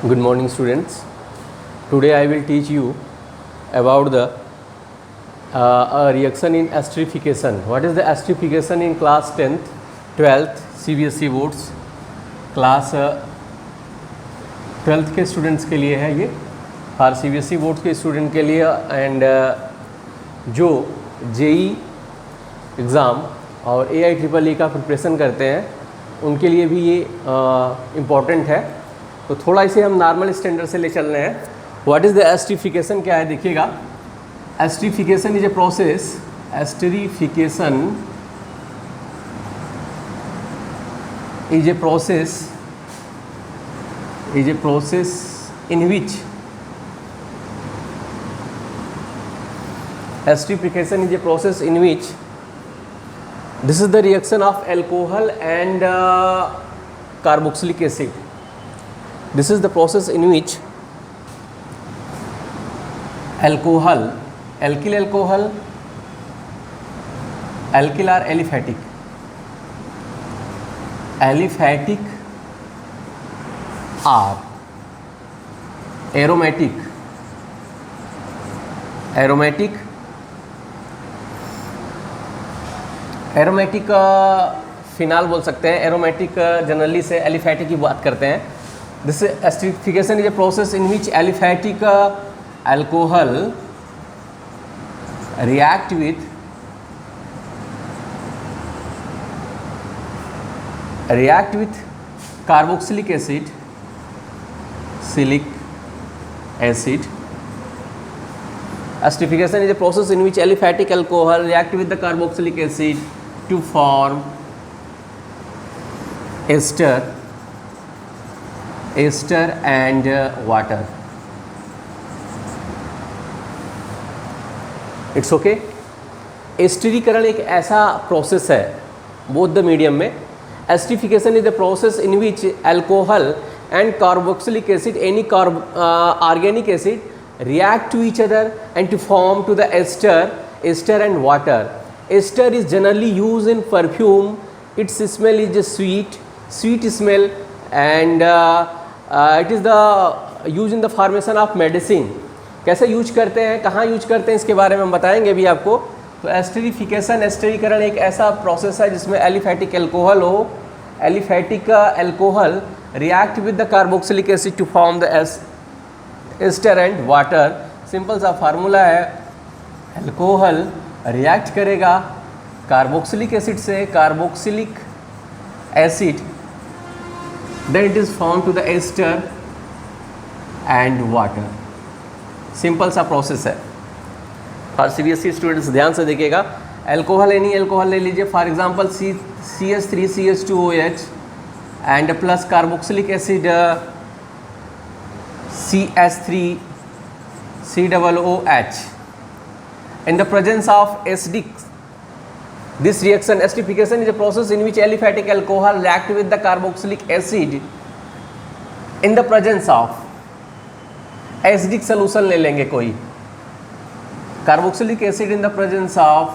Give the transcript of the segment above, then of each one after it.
Good morning, students. Today I will teach you about the a reaction in esterification. What is the esterification in class 10th, 12th CBSE boards? Class 12th के students के लिए है ये, और CBSE boards के student के लिए, and जो जेई एग्ज़ाम और AIEEE का प्रिपरेशन करते हैं उनके लिए भी ये इम्पॉर्टेंट है। तो थोड़ा इसे हम नॉर्मल स्टैंडर्ड से ले चल रहे हैं। व्हाट इज़ द एस्टरीफिकेशन, क्या है देखिएगा। Esterification is a process, esterification is a process in which esterification is a process in which this is the reaction of alcohol and carboxylic acid. This is the process in which alcohol, alkyl alcohol, alkyl are aliphatic, aliphatic are aromatic, aromatic, aromatic phenol बोल सकते हैं। Aromatic generally से aliphatic की बात करते हैं। This esterification is a process in which aliphatic alcohol react with carboxylic acid, Esterification is a process in which aliphatic alcohol react with the carboxylic acid to form ester and water. It's okay. एस्टरीकरण एक ऐसा process है both the medium में। Esterification is the process in which alcohol and carboxylic acid, any organic acid react to each other and to form to the ester and water. Ester is generally used in perfume. Its smell is just sweet smell, and it is the used in the formation of medicine. कैसे use करते हैं, कहाँ use करते हैं, इसके बारे में हम बताएंगे अभी आपको। तो एस्टरीफिकेशन, एस्टरीकरण एक ऐसा प्रोसेस है जिसमें एलिफैटिक एल्कोहल हो, aliphatic alcohol react with the carboxylic acid to form the ester and water. Simple सा फार्मूला है, अल्कोहल रिएक्ट करेगा कार्बोक्सिलिक एसिड से, carboxylic acid, then it is form to the ester and water. Simple सा process है। और CBSE students ध्यान से देखिएगा। अल्कोहल, एनी अल्कोहल ले लीजिए, for example CH3CH2OH and plus carboxylic acid CH3COOH. In the presence of acidic, this reaction, esterification, is a process in which aliphatic alcohol react with the carboxylic acid in the presence of acidic solution ले लेंगे कोई, carboxylic acid in the presence of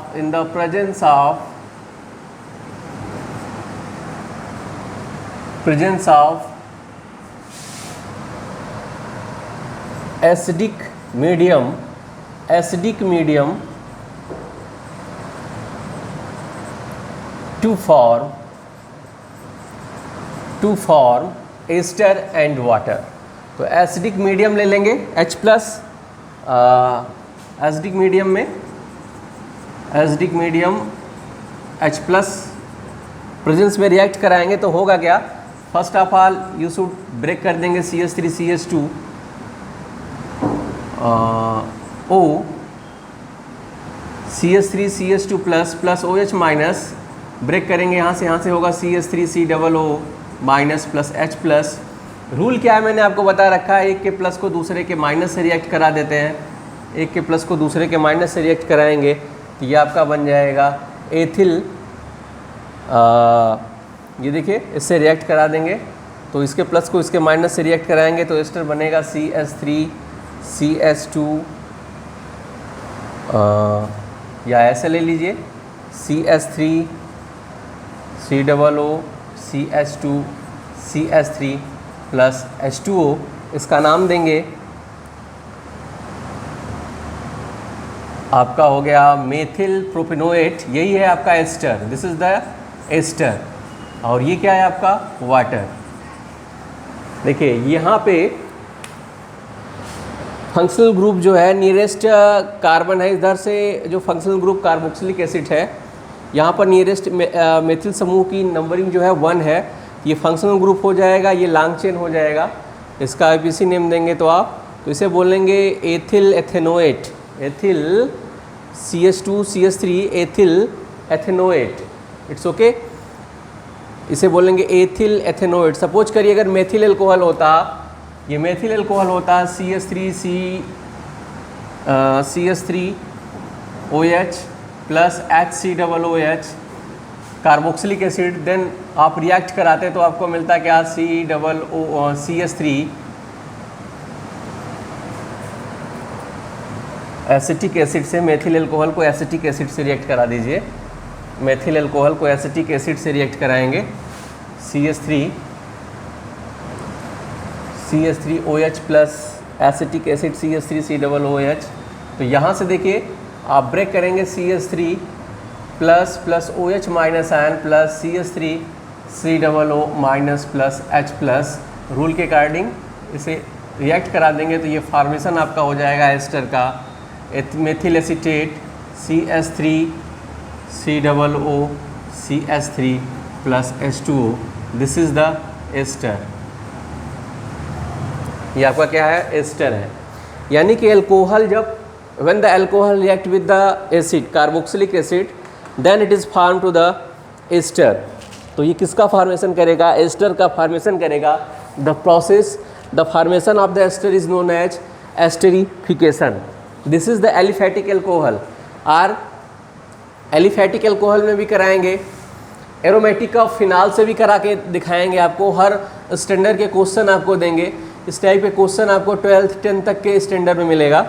acidic medium to form ester and water. तो acidic medium ले लेंगे H+, acidic medium H+ presence में react कराएंगे तो होगा क्या। First of all you should break कर देंगे CH3CH2 O, CH3CH2 plus OH minus, break करेंगे यहाँ से होगा CH3COO minus plus H plus. Rule क्या है मैंने आपको बता रखा है, एक के प्लस को दूसरे के माइनस से रिएक्ट करा देते हैं, एक के प्लस को दूसरे के माइनस से रिएक्ट कराएंगे तो ये आपका बन जाएगा एथिल। ये देखिए, इससे रिएक्ट करा देंगे तो इसके प्लस को इसके माइनस से रिएक्ट कराएंगे तो एस्टर बनेगा CH3CH2 या ऐसे ले लीजिए CH3 COO CH2 CH3 plus H2O इसका नाम देंगे आपका हो गया मेथिल प्रोपेनोएट, यही है आपका ester, this is the ester. और ये क्या है आपका वाटर। देखिए यहाँ पे फंक्शनल ग्रुप जो है नियरेस्ट कार्बन है, इधर से जो फंक्शनल ग्रुप कार्बोक्सिलिक एसिड है, यहाँ पर नियरेस्ट मेथिल समूह की नंबरिंग जो है 1 है, ये फंक्शनल ग्रुप हो जाएगा, ये लॉन्ग चेन हो जाएगा। इसका आईपीसी नेम देंगे तो आप तो इसे बोलेंगे ethyl ethanoate, ethyl CH2CH3 ethyl ethanoate, it's okay. इसे बोलेंगे एथिल एथेनोएट। सपोज करिए अगर मेथिल एल्कोहल होता, ये मेथिल एल्कोहल होता CH3OH plus HCOOH carboxylic acid, then आप रिएक्ट कराते तो आपको मिलता क्या CH3 एसिटिक एसिड से मेथिल एल्कोहल को एसिटिक एसिड से रिएक्ट करा दीजिए, मेथिल एल्कोहल को एसिटिक एसिड से रिएक्ट कराएंगे CH3OH plus acetic acid CH3COOH। तो यहाँ से देखिए आप ब्रेक करेंगे CH3 plus plus OH minus ion plus CH3COO minus plus H plus, rule के अकॉर्डिंग इसे रिएक्ट करा देंगे तो ये फॉर्मेशन आपका हो जाएगा एस्टर का methyl acetate CH3COO CH3 plus H2O, this is the ester. ये आपका क्या है एस्टर है। यानी कि एल्कोहल जब when the alcohol react with the acid carboxylic acid then it is form to the ester. तो ये किसका फॉर्मेशन करेगा, एस्टर का फॉर्मेशन करेगा। The process the formation of the ester is known as esterification. This is the aliphatic alcohol. और aliphatic alcohol में भी कराएंगे, एरोमेटिक ऑफ फिनाल से भी करा के दिखाएंगे आपको, हर स्टैंडर्ड के क्वेश्चन आपको देंगे। इस टाइप के क्वेश्चन आपको 12th 10th तक के स्टैंडर्ड में मिलेगा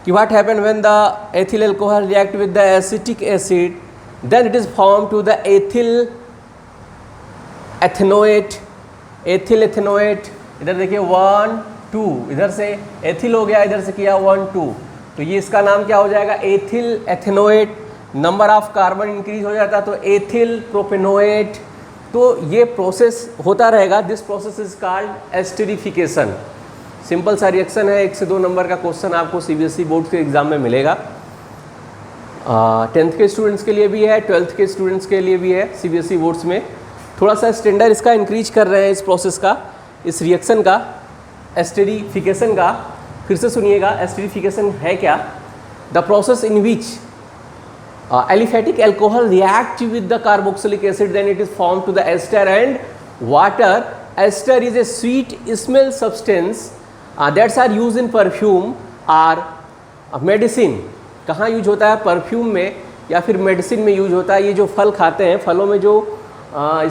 कि what happen when the ethyl alcohol react with the acetic acid then it is form to the ethyl ethanoate. Ethyl ethanoate इधर देखिए 1 2, इधर से एथिल हो गया, इधर से किया 1 2, तो ये इसका नाम क्या हो जाएगा ethyl ethanoate. Number of carbon increase हो जाता तो एथिल प्रोपेनोएट। तो ये प्रोसेस होता रहेगा। This process is called esterification. Simple सा रिएक्शन है, 1 से 2 नंबर का क्वेश्चन आपको CBSE बोर्ड के एग्जाम में मिलेगा। 10th के स्टूडेंट्स के लिए भी है, 12th के स्टूडेंट्स के लिए भी है। CBSE बोर्ड्स में थोड़ा सा स्टैंडर्ड इसका इंक्रीज कर रहे हैं इस प्रोसेस का, इस रिएक्शन का, एस्टेरिफिकेशन का। फिर से सुनिएगा, एस्टेरिफिकेशन है क्या? The process in which aliphatic alcohol react with the carboxylic acid, then it is formed to the ester and water. Ester is a sweet smell substance that's are used in perfume or medicine. कहाँ use होता है? Perfume में या फिर medicine में use होता है। ये जो फल खाते हैं, फलों में जो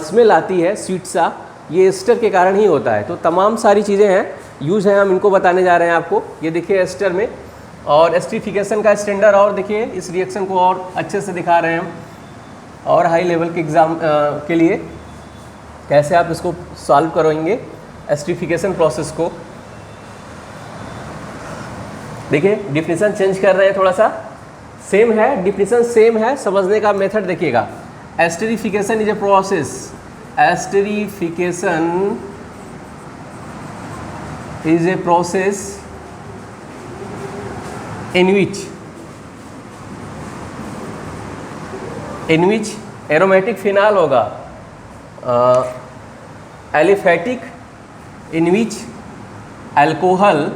स्मेल आती है स्वीट सा, ये एस्टर के कारण ही होता है। तो तमाम सारी चीज़ें हैं, यूज हैं, हम इनको बताने जा रहे हैं आपको। ये देखिए एस्टर में, और एस्टेरिफिकेशन का स्टैंडर्ड और देखिए इस रिएक्शन को और अच्छे से दिखा रहे हैं हम, और हाई लेवल के एग्ज़ाम के लिए कैसे आप इसको सॉल्व करेंगे एस्टेरिफिकेशन प्रोसेस को। देखिए डिफिनीशन चेंज कर रहे हैं, थोड़ा सा सेम है, डिफिनीशन सेम है, समझने का मेथड देखिएगा। Esterification is a process, esterification is a process in which aromatic phenol होगा, aliphatic in which alcohol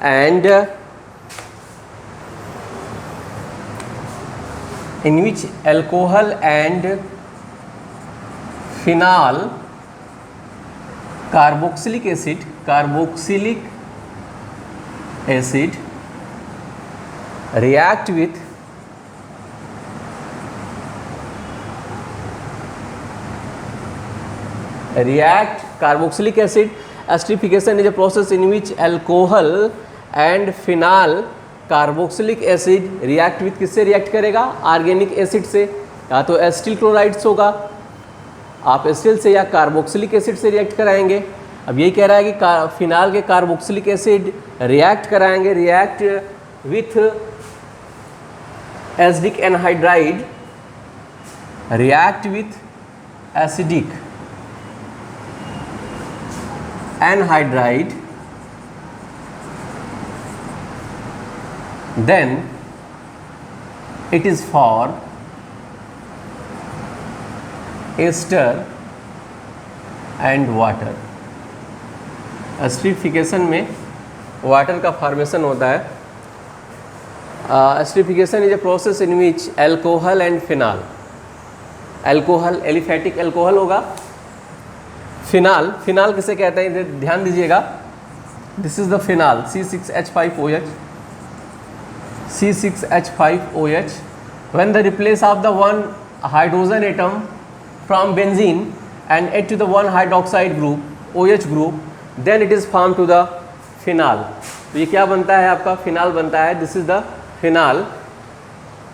and in which alcohol and phenol carboxylic acid react with carboxylic acid. Esterification is a process in which alcohol and phenol carboxylic acid react with, किससे react करेगा? Organic acid से, या तो acetyl chlorides होगा आप acetyl से या carboxylic acid से रिएक्ट कराएंगे। अब यही कह रहा है कि फिनाल के कार्बोक्सिलिक एसिड रिएक्ट कराएंगे, react with acidic anhydride, react with acidic anhydride, then it is for ester and water। Esterification में वाटर का फॉर्मेशन होता है। Esterification is a process in which alcohol and phenol, alcohol aliphatic alcohol होगा, phenol, phenol किसे कहते हैं ध्यान दीजिएगा, this is the phenol C6H5OH, C6H5OH। when the replace of the one hydrogen atom from benzene and add to the one hydroxide group OH group, then it is formed to the phenol। तो ये क्या बनता है आपका, phenol बनता है। This is the phenol,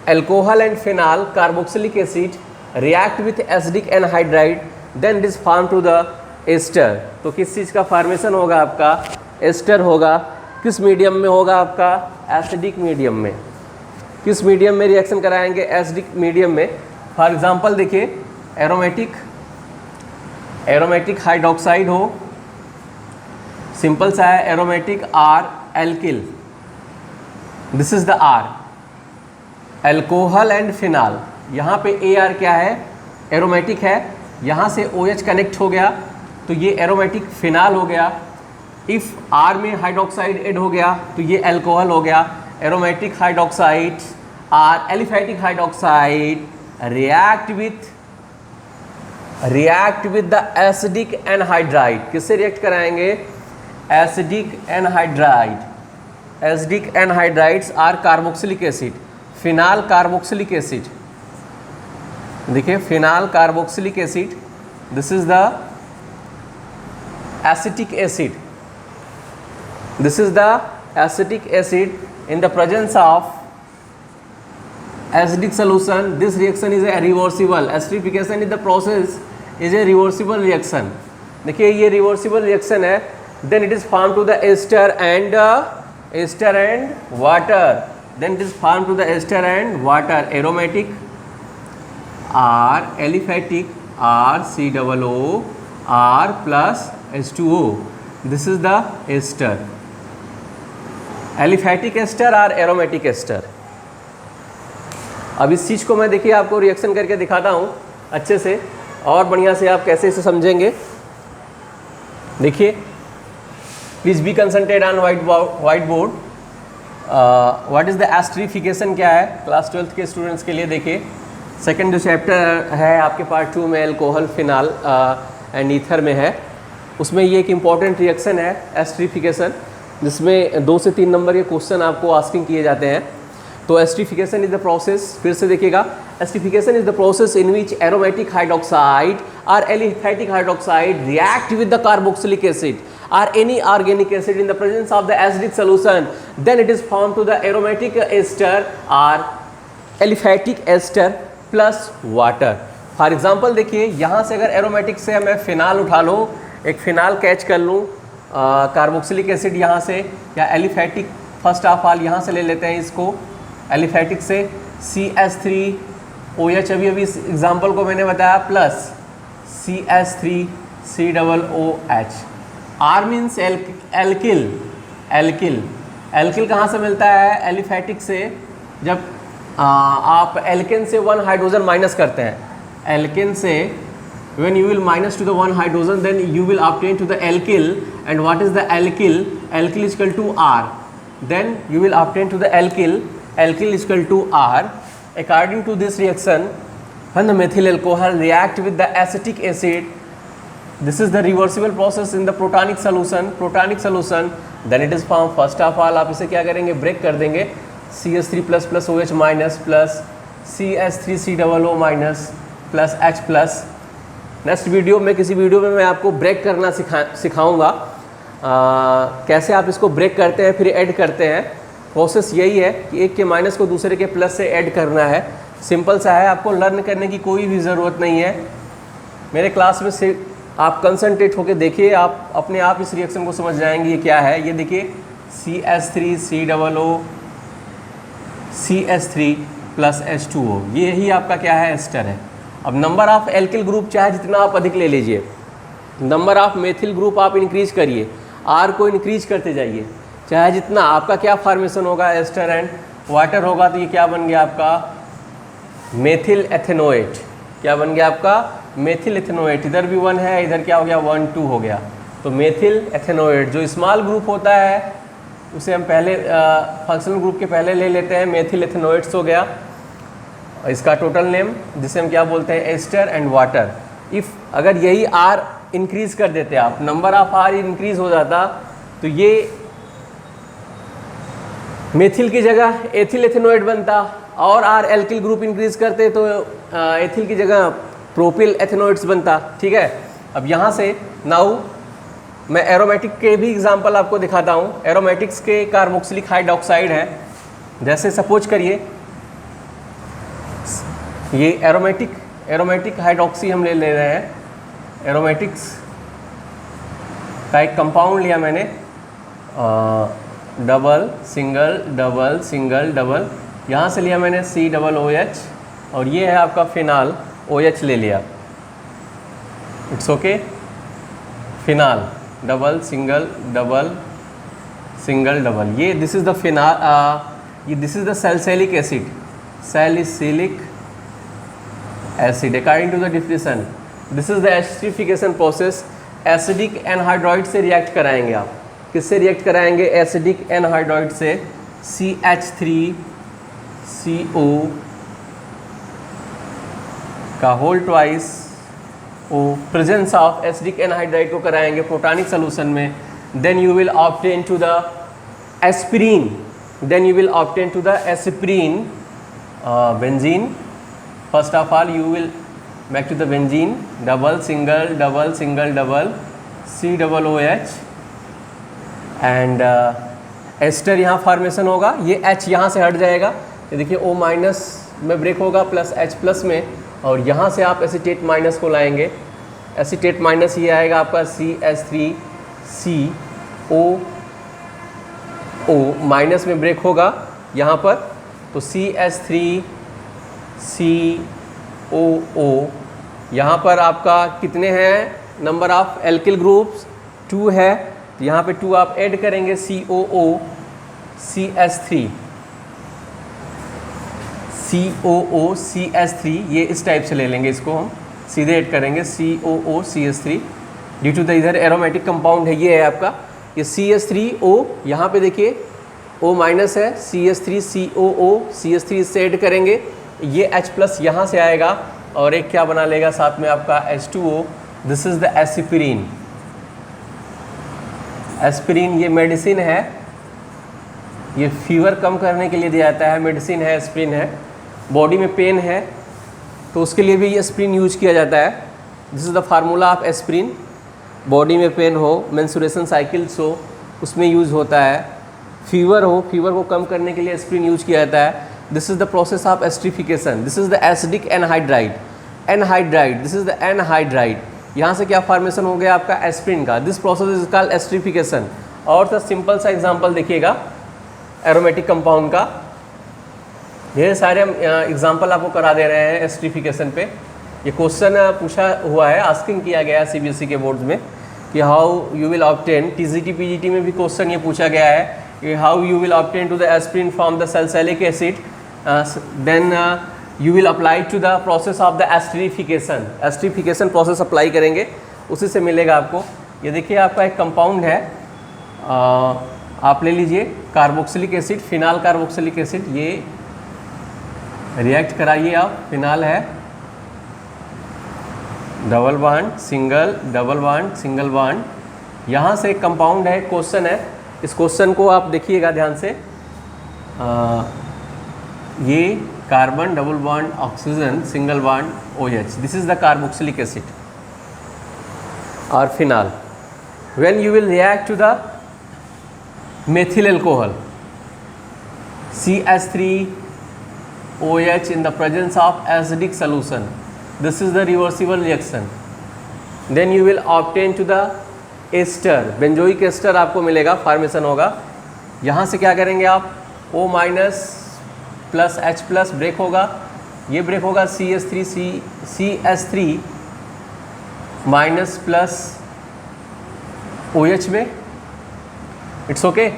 alcohol and phenol carboxylic acid react with acidic anhydride, then it is form to the ester. तो किस चीज़ का फॉर्मेशन होगा आपका, एस्टर होगा। किस मीडियम में होगा आपका, एसिडिक मीडियम में। किस मीडियम में रिएक्शन कराएंगे, एसिडिक मीडियम में। फॉर एग्जांपल देखिए, एरोमेटिक हाइड्रोक्साइड हो, सिंपल सा है, aromatic R alkyl, this is the R, alcohol and phenol. यहाँ पे ए आर क्या है, एरोमेटिक है, यहाँ से OH कनेक्ट हो गया तो ये एरोमेटिक फिनाल हो गया। इफ़ आर में हाइड्रोक्साइड ऐड हो गया तो ये एल्कोहल हो गया। Aromatic hydroxide or aliphatic hydroxide react with the acidic anhydride. किससे रिएक्ट कराएंगे, acidic anhydride. Acidic anhydrides are carboxylic acid, phenol carboxylic acid. देखिए phenol carboxylic acid, this is the acetic acid, this is the acetic acid in the presence of acidic solution, this reaction is a reversible, esterification is the process is a reversible reaction। देखिए ये reversible reaction है, then it is formed to the ester and water, then it is formed to the ester and water, aromatic R, aliphatic R, COO R plus H2O, this is the ester, aliphatic ester or aromatic ester। अब इस चीज़ को मैं देखिए आपको reaction करके दिखाता हूँ अच्छे से और बढ़िया से, आप कैसे इसे समझेंगे। देखिए please be concentrate on white board. What is the esterification क्या है, क्लास 12th के स्टूडेंट्स के लिए। देखिए सेकंड जो चैप्टर है आपके पार्ट 2 में, एल्कोहल फिनाल एंड ईथर में है, उसमें ये एक इम्पॉर्टेंट रिएक्शन है एस्टरिफिकेशन, जिसमें 2 से 3 नंबर के क्वेश्चन आपको आस्किंग किए जाते हैं। तो एस्टरिफिकेशन इज द प्रोसेस, फिर से देखिएगा, esterification is the process in which aromatic hydroxide और aliphatic hydroxide react with the carboxylic acid or any organic acid in the presence of the acidic solution, then it is formed to the aromatic ester or aliphatic ester plus water। For example देखिए, यहाँ से अगर aromatic से मैं phenol उठा लूँ, एक phenol catch कर लूँ, कार्बोक्सिलिक एसिड यहाँ से, या एलिफेटिक फर्स्ट ऑफ ऑल यहाँ से ले लेते हैं इसको, एलिफेटिक से CH3OH, अभी इस एग्जाम्पल को मैंने बताया, plus CH3COOH। R means alkyl, alkyl कहाँ से मिलता है, एलिफेटिक से। जब आप एल्केन से 1 हाइड्रोजन माइनस करते हैं, एल्केन से when you will minus to the 1 hydrogen, then you will obtain to the alkyl, and what is the alkyl is equal to R, then you will obtain to the alkyl is equal to R। according to this reaction, when the methyl alcohol react with the acetic acid, this is the reversible process in the protonic solution, then it is formed। first of all आप इसे क्या करेंगे, break कर देंगे, CH3++OH minus plus CH3COO minus plus H plus. Next video में, किसी video में मैं आपको ब्रेक करना सिखाऊंगा, कैसे आप इसको ब्रेक करते हैं फिर ऐड करते हैं। प्रोसेस यही है कि एक के माइनस को दूसरे के प्लस से ऐड करना है, सिंपल सा है, आपको लर्न करने की कोई भी ज़रूरत नहीं है। मेरे क्लास में से आप कंसंट्रेट होकर देखिए, आप अपने आप इस रिएक्शन को समझ जाएंगे ये क्या है। ये देखिए CH3 COO CH3 plus H2O, ये ही आपका क्या है, एस्टर है। अब नंबर ऑफ एल्किल ग्रुप चाहे जितना आप अधिक ले लीजिए, नंबर ऑफ मेथिल ग्रुप आप इंक्रीज करिए, R को इंक्रीज करते जाइए, चाहे जितना आपका क्या फॉर्मेशन होगा, एस्टर एंड वाटर होगा, तो ये क्या बन गया आपका मेथिल एथेनोएट। क्या बन गया आपका मेथिल एथेनोएट। इधर भी 1 है, इधर क्या हो गया 1 2 हो गया, तो मेथिल एथेनोएट। जो स्मॉल ग्रुप होता है उसे हम पहले फंक्शनल ग्रुप के पहले ले लेते हैं, मेथिल एथेनोएट्स हो गया इसका टोटल नेम, जिसे हम क्या बोलते हैं एस्टर एंड वाटर। इफ़ अगर यही R इंक्रीज कर देते आप, नंबर ऑफ R इंक्रीज हो जाता, तो ये मेथिल की जगह एथिल एथेनोएट बनता, और R एल्किल ग्रुप इंक्रीज करते तो एथिल की जगह प्रोपिल एथेनोएट्स बनता। ठीक है, अब यहाँ से नाउ मैं एरोमेटिक के भी एग्जांपल आपको दिखाता हूँ। एरोमेटिक्स के कार्बोक्सिलिक हाइड्रोक्साइड है, जैसे सपोज करिए ये एरोमेटिक हाइड्रोक्सी हम ले रहे हैं। एरोमेटिक्स का एक कंपाउंड लिया मैंने, double single double single double, यहाँ से लिया मैंने COOH, और ये है आपका फिनाल OH ले लिया। It's okay, phenol double single double single double, ये दिस इज़ द फिनाल, ये this is the salicylic acid, salicylic acid according to the definition. This is the acidification process. Acidic anhydride से react कराएंगे आप, किससे react कराएंगे, acidic anhydride से, CH3CO का whole twice O presence of acidic anhydride को कराएंगे प्रोटॉनिक सोल्यूशन में। Then you will obtain to the aspirin, then you will obtain to the aspirin benzene. First of all you will back to the benzene, double single double single double COOH and ester यहाँ formation होगा। ये H यहाँ से हट जाएगा, ये देखिए O minus में ब्रेक होगा प्लस H प्लस में, और यहाँ से आप एसीटेट माइनस को लाएंगे। एसीटेट माइनस ये आएगा आपका CH3CO माइनस में ब्रेक होगा यहाँ पर, तो CH3COO। यहाँ पर आपका कितने हैं नंबर ऑफ एल्किल ग्रुप्स, 2 है, तो यहाँ पे 2 आप ऐड करेंगे, COO CH3, ये इस टाइप से ले लेंगे, इसको हम सीधे ऐड करेंगे COO CH3 due to the इधर एरोमेटिक कंपाउंड है, ये है आपका ये CH3O। यहाँ पे देखिए O माइनस है, CH3COO, CH3 इससे ऐड करेंगे, ये H प्लस यहाँ से आएगा, और एक क्या बना लेगा साथ में आपका H2O। This is the aspirin. Aspirin ये मेडिसिन है, ये फीवर कम करने के लिए दिया जाता है, मेडिसिन है, एस्पिरिन है। बॉडी में पेन है तो उसके लिए भी ये एस्पिरिन यूज किया जाता है। This is the formula of aspirin. Body में पेन हो, मेंस्ट्रुएशन साइकिल्स हो, उसमें यूज़ होता है। फीवर हो, फीवर को कम करने के लिए एस्पिरिन यूज किया जाता है। This is the process of esterification. This is the acidic anhydride, this is the anhydride. यहाँ से क्या फॉर्मेशन हो गया आपका एस्पिरिन का। This process is called esterification. और तो सिंपल सा एग्जांपल देखिएगा एरोमेटिक कंपाउंड का, ढेर सारे हम एग्जांपल आपको करा दे रहे हैं एस्ट्रिफिकेशन पे। ये क्वेश्चन पूछा हुआ है, आस्किंग किया गया है CBSE के बोर्ड्स में कि how you will obtain, TGT PGT में भी क्वेश्चन ये पूछा गया है कि how you will obtain to the aspirin from the salicylic acid, then you will apply to the process of the esterification. Esterification process apply करेंगे, उसी से मिलेगा आपको। ये देखिए आपका एक कंपाउंड है, आप ले लीजिए carboxylic acid, phenol carboxylic acid, ये रिएक्ट कराइए आप। फिनाल है, double bond single, double bond single bond. यहाँ से एक कंपाउंड है, क्वेश्चन है, इस क्वेश्चन को आप देखिएगा ध्यान से। ये carbon double bond oxygen single bond OH, this is the carboxylic acid और phenol. When you will react to the methyl alcohol CH3OH in the presence of acidic solution, this is the reversible reaction. Then you will obtain to the ester, benzoic ester आपको मिलेगा, formation होगा। यहाँ से क्या करेंगे आप, O minus plus H plus break होगा, ये ब्रेक होगा CH3 माइनस प्लस OH में, इट्स ओके।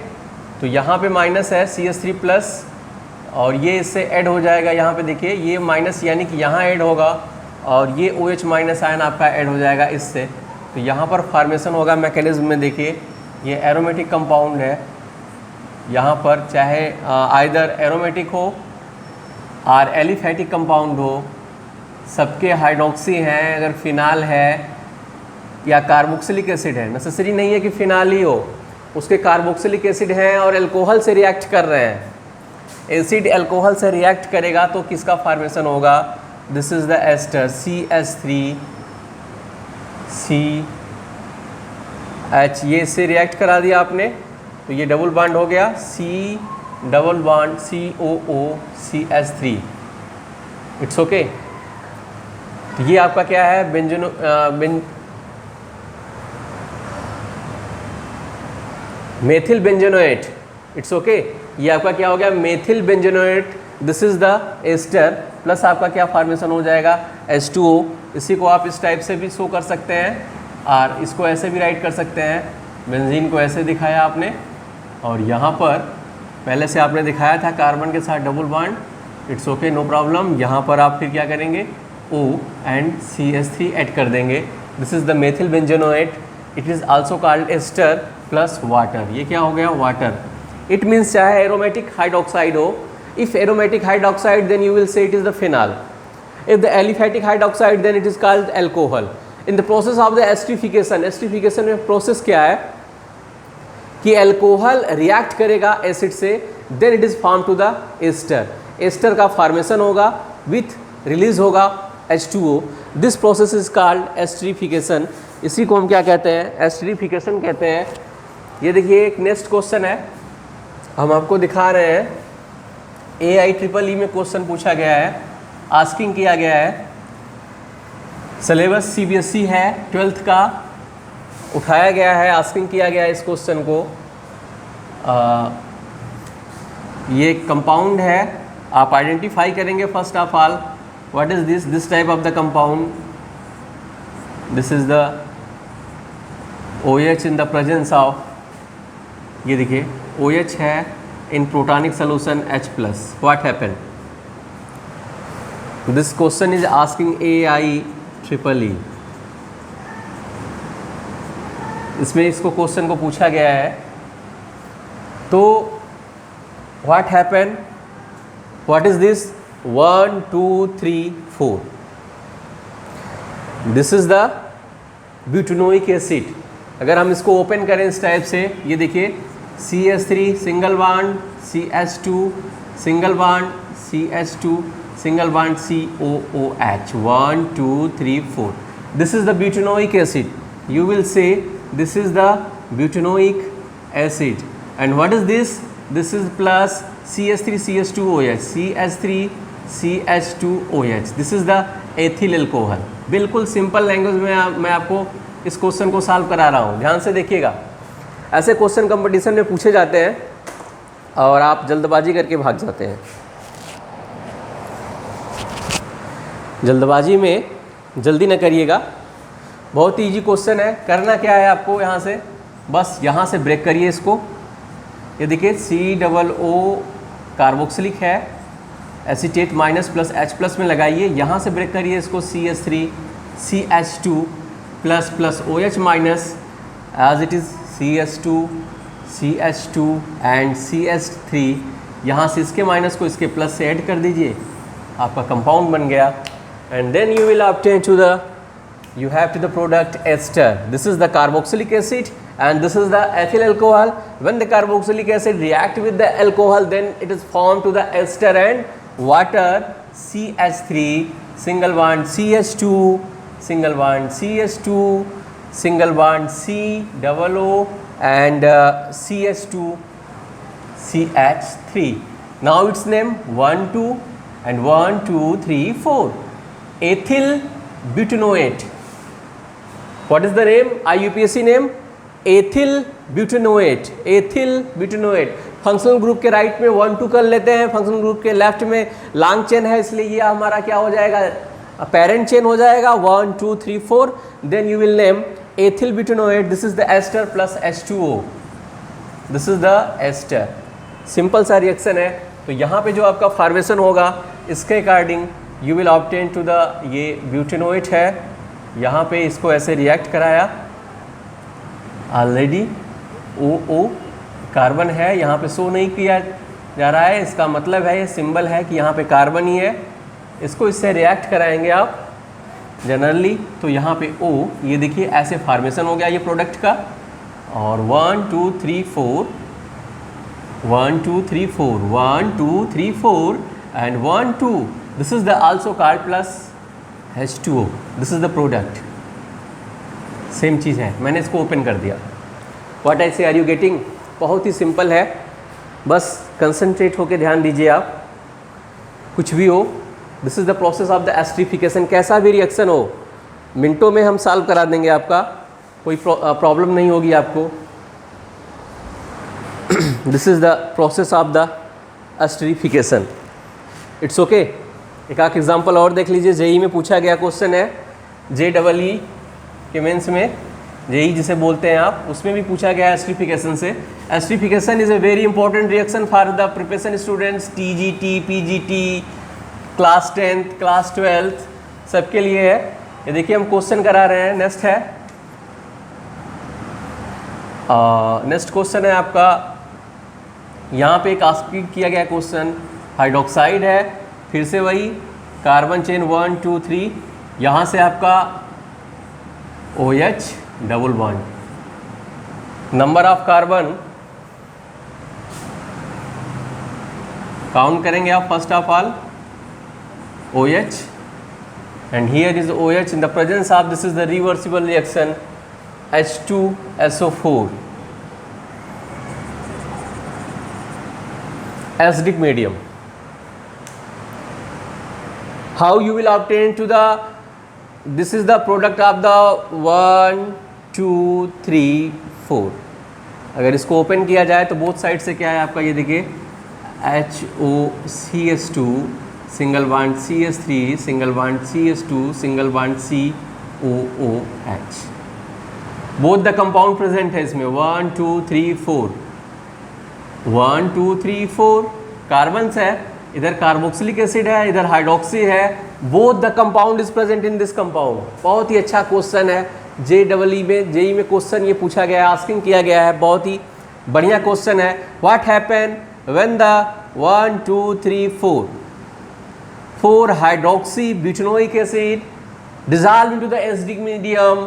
तो यहाँ पे माइनस है CH3 प्लस, और ये इससे ऐड हो जाएगा, यहाँ पे देखिए ये माइनस यानी कि यहाँ ऐड होगा, और ये OH माइनस आयन आपका ऐड हो जाएगा इससे। तो यहाँ पर फॉर्मेशन होगा मैकेनिज्म में, देखिए ये एरोमेटिक कंपाउंड है, यहाँ पर चाहे आइदर एरोमेटिक हो और एलिफेटिक कंपाउंड हो, सबके हाइड्रोक्सी हैं, अगर फिनाल है या कार्बोक्सिलिक एसिड है, नेसेसरी नहीं है कि फिनाल ही हो, उसके कार्बोक्सिलिक एसिड हैं और अल्कोहल से रिएक्ट कर रहे हैं, एसिड अल्कोहल से रिएक्ट करेगा तो किसका फॉर्मेशन होगा, this is the ester CH3CH, ये इससे रिएक्ट करा दिया आपने, तो ये डबल बॉन्ड हो गया, C double bond COOCH3, it's okay. तो ये आपका क्या है, मेथिल बेंजोनोएट, इट्स ओके। ये आपका क्या हो गया, methyl benzoate, this is the ester, plus आपका क्या फॉर्मेशन हो जाएगा, H2O। इसी को आप इस टाइप से भी शो कर सकते हैं, और इसको ऐसे भी राइट कर सकते हैं, बेंजीन को ऐसे दिखाया आपने, और यहाँ पर पहले से आपने दिखाया था कार्बन के साथ double bond, it's okay, no problem. यहाँ पर आप फिर क्या करेंगे, O एंड CH3 ऐड कर देंगे, this is the methyl benzoate, it is also called ester plus water, ये क्या हो गया, वाटर। इट मीन्स चाहे एरोमेटिक हाइड्रोक्साइड हो, if aromatic hydroxide then you will say it is the phenol, if the aliphatic hydroxide then it is called alcohol. In the process of the esterification, esterification में process क्या है कि alcohol react करेगा acid से, then it is form to the ester, ester का formation होगा, with release होगा H2O, this process is called esterification. इसी को हम क्या कहते हैं, एस्टरीफिकेशन कहते हैं। ये देखिए एक नेक्स्ट क्वेश्चन है, हम आपको दिखा रहे हैं, AIEEE में क्वेश्चन पूछा गया है, आस्किंग किया गया है, सिलेबस CBSE है 12th का, उठाया गया है, आस्किंग किया गया है इस क्वेश्चन को। ये कंपाउंड है, आप आइडेंटिफाई करेंगे first of all, what is this type of the compound, this is the OH in the presence of, ये देखिए OH है in protonic solution H+, what happen, this question is asking AIEEE, इसमें इसको question को पूछा गया है। तो what happen, what is this, 1 2 3 4, this is the butanoic acid. अगर हम इसको ओपन करें इस टाइप से, ये देखिए CH3 single bond CH2 single bond CH2 single bond COOH, 1 2 3 4, this is the butanoic acid, you will say this is the butanoic acid, and what is this, this is plus CH3 CH2OH, CH3 CH2OH, this is the ethyl alcohol। बिल्कुल simple language में मैं आपको इस question को solve करा रहा हूँ, ध्यान से देखिएगा। ऐसे क्वेश्चन कंपटीशन में पूछे जाते हैं और आप जल्दबाजी करके भाग जाते हैं। जल्दबाजी में जल्दी न करिएगा, बहुत ईजी क्वेश्चन है। करना क्या है आपको, यहाँ से बस यहाँ से ब्रेक करिए इसको, ये देखिए COO कार्बोक्सिलिक है, एसीटेट माइनस प्लस H+ में लगाइए, यहाँ से ब्रेक करिए इसको CH3 CH2 plus plus OH minus, as it is CH2 and CH3, यहाँ से इसके माइनस को इसके प्लस से ऐड कर दीजिए, आपका कंपाउंड बन गया। And then you will obtain to the, you have to the product ester, this is the carboxylic acid and this is the ethyl alcohol. When the carboxylic acid react with the alcohol, then it is formed to the ester and water, CH3 single bond CH2 single bond CH2 single bond COO and CH2 CH3. Now its name 1 2 and 1 2 3 4, ethyl butanoate, what is the name, IUPAC name, ethyl butanoate, ethyl butanoate. Functional group के right में 1 2 कर लेते हैं, functional group के left में long chain है, इसलिए ये हमारा क्या हो जाएगा, पेरेंट चेन हो जाएगा 1 2 3 4। Then you will name ethyl butanoate, this is the ester plus H2O, this is the ester. Simple सा रिएक्शन है। तो यहाँ पे जो आपका फॉर्मेशन होगा इसके according you will obtain to the, ये ब्यूटेनोएट है, यहाँ पे इसको ऐसे रिएक्ट कराया, ऑलरेडी OO कार्बन है, यहाँ पे शो नहीं किया जा रहा है, इसका मतलब है, ये सिंबल है कि यहाँ पे कार्बन ही है, इसको इससे रिएक्ट कराएंगे आप जनरली। तो यहाँ पे O, ये देखिए ऐसे फॉर्मेशन हो गया ये प्रोडक्ट का, और 1 2 3 4, 1 2 3 4, 1 2 3 4 and 1 2, this is the also card plus H2O, this is the product. Same चीज़ है, मैंने इसको ओपन कर दिया। व्हाट आई से, आर यू गेटिंग? बहुत ही सिंपल है, बस कंसंट्रेट होकर ध्यान दीजिए आप, कुछ भी हो। This is the process of the esterification, कैसा भी रिएक्शन हो मिनटों में हम सॉल्व करा देंगे, आपका कोई प्रॉब्लम नहीं होगी आपको। This is the process of the esterification, it's okay. एक आध एग्जाम्पल और देख लीजिए, जेई में पूछा गया क्वेश्चन है, JEE के मेंस में, जेई जिसे बोलते हैं आप, उसमें भी पूछा गया है एस्टरीफिकेशन से। Esterification is a very important reaction for the preparation students, TGT, PGT, class 10th, class 12th, सबके लिए है। ये देखिए हम क्वेश्चन करा रहे हैं। नेक्स्ट है, नेक्स्ट क्वेश्चन है आपका, यहाँ पे एक आस्क किया गया क्वेश्चन, हाइड्रोक्साइड है, फिर से वही कार्बन चेन 1 2 3, यहाँ से आपका OH double bond, number of carbon count करेंगे आप first of all, OH, and here is OH in the presence of, this is the reversible reaction, H2SO4, acidic medium. How you will obtain to the, this is the product of the 1 2 3 4। अगर इसको open किया जाए तो both side से क्या है आपका, ये देखिए HOCH2 single bond CH3 single bond CH2 single bond COOH, both the compound present है इसमें 1 2 3 4, 1 2 3 4 कार्बन्स है, इधर कार्बोक्सिलिक एसिड है, इधर हाइड्रोक्सी है, both the compound is present in this compound. बहुत ही अच्छा क्वेश्चन है, जेई में क्वेश्चन ये पूछा गया है, आस्किंग किया गया है, बहुत ही बढ़िया क्वेश्चन है। What happen when the 1 2 3 4 hydroxy butanoic acid dissolve into the acidic medium,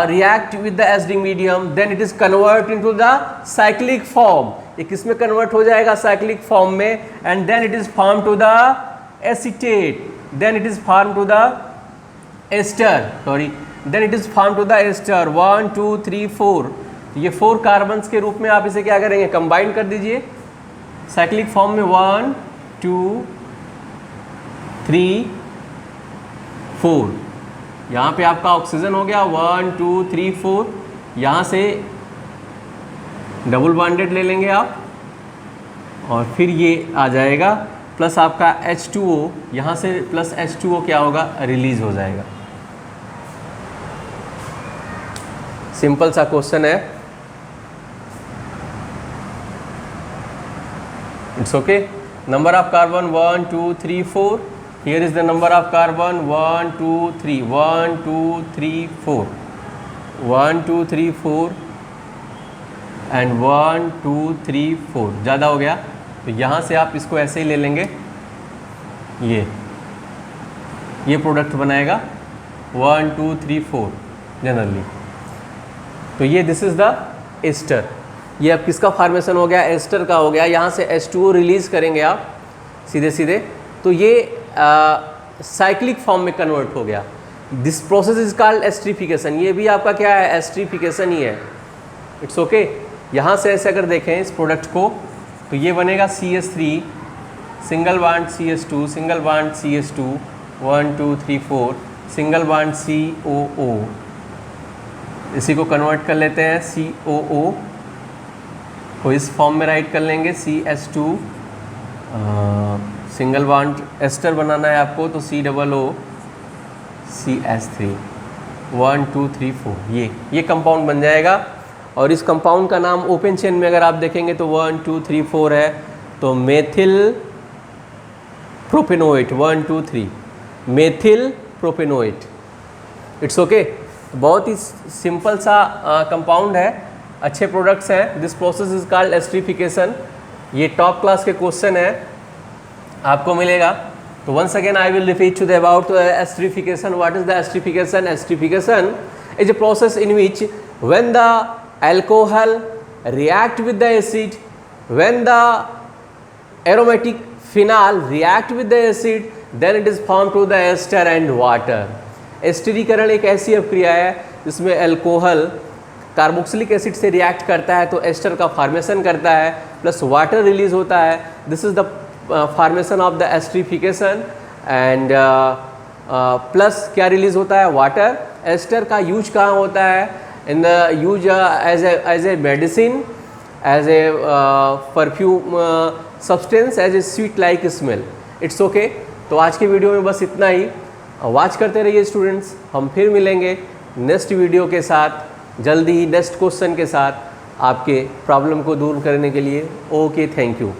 react with the acidic medium, then it is convert into the cyclic form, ये किस में कन्वर्ट हो जाएगा, साइक्लिक फॉर्म में, and then it is formed to the acetate, then it is formed to the ester, then it is formed to the ester 1 2 3 4। ये 4 carbons के रूप में आप इसे क्या करेंगे, कंबाइन कर दीजिए साइक्लिक फॉर्म में 1 2 3 4। यहाँ पे आपका ऑक्सीजन हो गया 1 2 3 4, यहाँ से डबल बॉन्डेड ले लेंगे आप, और फिर ये आ जाएगा प्लस आपका H2O, यहाँ से प्लस H2O क्या होगा, रिलीज हो जाएगा। सिंपल सा क्वेश्चन है, it's okay. Number of carbon 1 2 3 4, here is the number of carbon 1 2 3 1 2 3 4 1 2 3 4 and 1 2 3 4, ज़्यादा हो गया तो यहाँ से आप इसको ऐसे ही ले लेंगे, ये प्रोडक्ट बनाएगा 1 2 3 4 जनरली। तो ये दिस इज़ द एस्टर, ये अब किसका फॉर्मेशन हो गया, एस्टर का हो गया। यहाँ से H2O रिलीज़ करेंगे आप सीधे सीधे, तो ये साइक्लिक फॉर्म में कन्वर्ट हो गया। This process is called esterification, ये भी आपका क्या है, एस्टरीफिकेशन ही है, इट्स ओके। यहाँ से ऐसे अगर देखें इस प्रोडक्ट को, तो ये बनेगा CH3 single bond CH2 single bond CH2 1 2 3 4 single bond COO इसी को कन्वर्ट कर लेते हैं COO को इस फॉर्म में राइट कर लेंगे CH2 सिंगल बॉन्ड एस्टर बनाना है आपको तो COO CH3 1 2 3 4 ये कंपाउंड बन जाएगा। और इस कंपाउंड का नाम ओपन चेन में अगर आप देखेंगे तो 1 2 3 4 है, तो methyl propanoate 1 2 3 methyl propanoate. It's okay, बहुत ही सिंपल सा कंपाउंड है, अच्छे प्रोडक्ट्स हैं। This process is called esterification. ये टॉप क्लास के क्वेश्चन है आपको मिलेगा। तो once again I will repeat to the about esterification. What is the esterification? Esterification is a process in which when the alcohol react with the acid, when the aromatic phenol react with the acid, then it is formed to the ester and water. एस्टरीकरण एक ऐसी अभिक्रिया है जिसमें alcohol carboxylic acid से react करता है तो ester का फॉर्मेशन करता है, प्लस वाटर रिलीज होता है। This is the formation of the esterification and plus क्या रिलीज होता है, वाटर। एस्टर का यूज कहाँ होता है, in the use as a medicine, as a perfume substance, as a sweet like smell. It's okay. तो आज के वीडियो में बस इतना ही। वॉच करते रहिए स्टूडेंट्स, हम फिर मिलेंगे नेक्स्ट वीडियो के साथ जल्दी ही, नेक्स्ट क्वेश्चन के साथ आपके प्रॉब्लम को दूर करने के लिए। Okay, thank you.